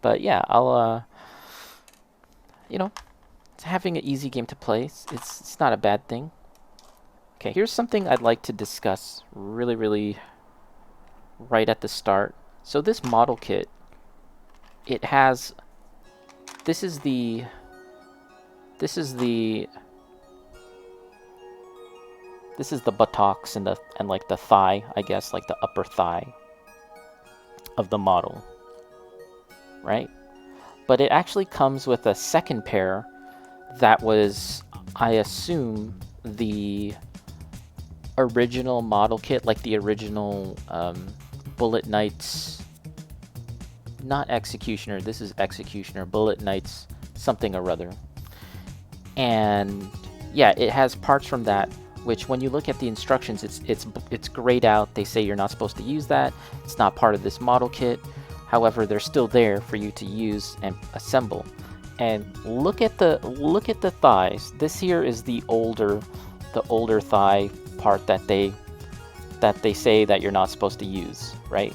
But yeah, I'll you know, having an easy game to play, it's not a bad thing. Okay, here's something I'd like to discuss really right at the start. So this model kit, it has this is the this is the buttocks and like the thigh, I guess, like the upper thigh of the model, right? But it actually comes with a second pair that was, I assume, the original model kit, like the original Bullet Knights, not Executioner, this is Executioner, Bullet Knights, something or other. And yeah, it has parts from that, which when you look at the instructions, it's grayed out. They say you're not supposed to use that. It's not part of this model kit. However, they're still there for you to use and assemble. And look at the thighs. This here is the older thigh part that they say that you're not supposed to use, right?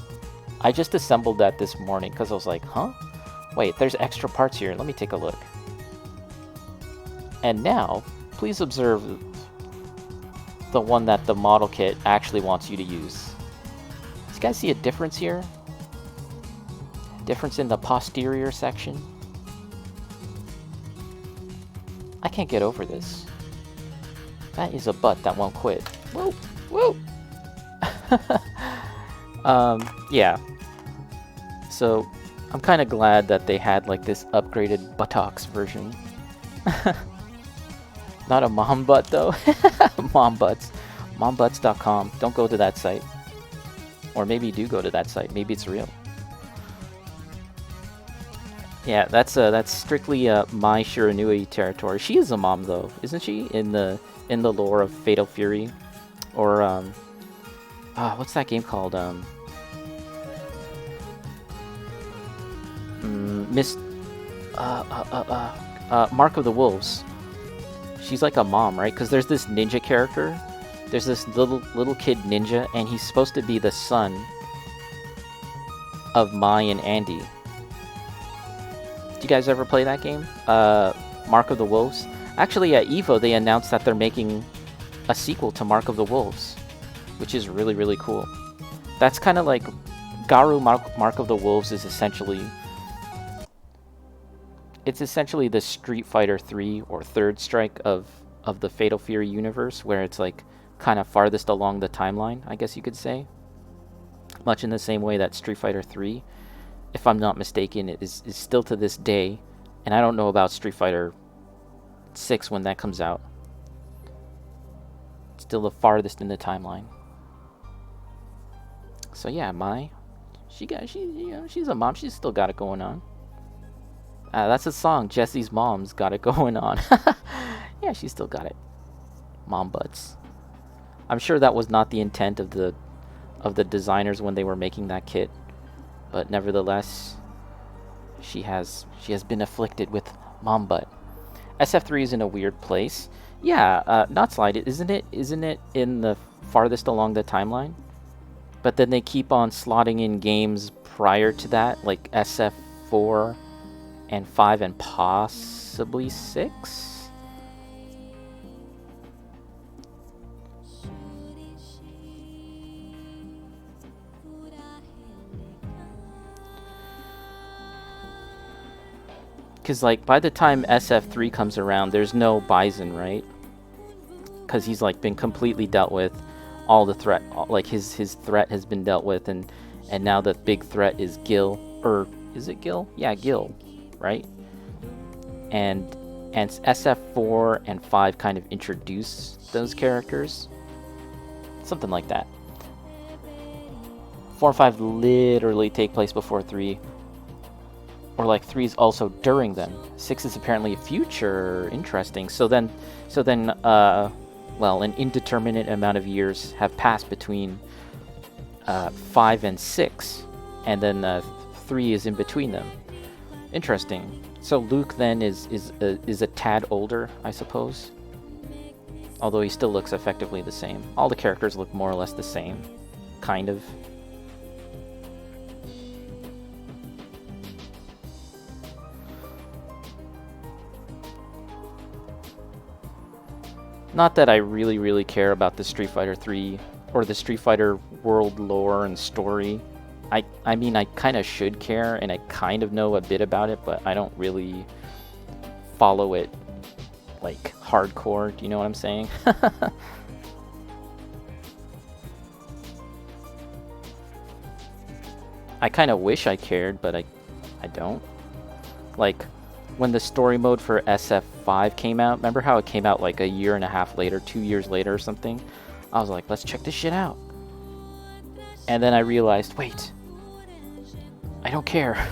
I just assembled that this morning because I was like, huh? Wait, there's extra parts here. Let me take a look. And now, please observe the one that the model kit actually wants you to use. Do you guys see a difference here? Difference in the posterior section? I can't get over this. That is a butt that won't quit. Whoa! Whoa! Yeah. So, I'm kind of glad that they had like this upgraded buttocks version. Not a mom butt though. Mom butts. Mombutts.com. Don't go to that site. Or maybe do go to that site. Maybe it's real. Yeah, that's strictly my Shiranui territory. She is a mom though, isn't she? In the lore of Fatal Fury, or what's that game called? Mark of the Wolves. She's like a mom, right? Because there's this ninja character. There's this little kid ninja, and he's supposed to be the son of Mai and Andy. Did you guys ever play that game? Mark of the Wolves? Actually, at EVO, they announced that they're making a sequel to Mark of the Wolves, which is really cool. That's kind of like Garu Mark of the Wolves is essentially... It's essentially the Street Fighter 3 or Third Strike of the Fatal Fury universe, where it's like kind of farthest along the timeline, I guess you could say. Much in the same way that Street Fighter 3, if I'm not mistaken, it is still to this day, and I don't know about Street Fighter 6 when that comes out. It's still the farthest in the timeline. So yeah, she's a mom. She's still got it going on. That's a song. Jesse's mom's got it going on. Yeah, she's still got it. Mom butts. I'm sure that was not the intent of the designers when they were making that kit, but nevertheless, she has been afflicted with mom butt. SF3 is in a weird place. Yeah, not slide. Isn't it in the farthest along the timeline? But then they keep on slotting in games prior to that, like SF4 and 5 and possibly 6? Because, like, by the time SF3 comes around, there's no Bison, right? Because he's, like, been completely dealt with. All the threat, like, his threat has been dealt with, and now the big threat is Gil. Or, is it Gil? Yeah, Gil, right? And SF4 and 5 kind of introduce those characters. Something like that. 4 and 5 literally take place before 3. Or like 3 is also during them. 6 is apparently future. Interesting. So then, well, an indeterminate amount of years have passed between 5 and 6, and then 3 is in between them. Interesting. So Luke then is a tad older, I suppose. Although he still looks effectively the same. All the characters look more or less the same, kind of. Not that I really care about the Street Fighter 3 or the Street Fighter world lore and story. I mean, I kind of should care, and I kind of know a bit about it, but I don't really follow it like hardcore. Do you know what I'm saying? I kind of wish I cared, but I don't. Like, when the story mode for SF5 came out, remember how it came out like a year and a half later, 2 years later or something? I was like, let's check this shit out. And then I realized, wait, I don't care.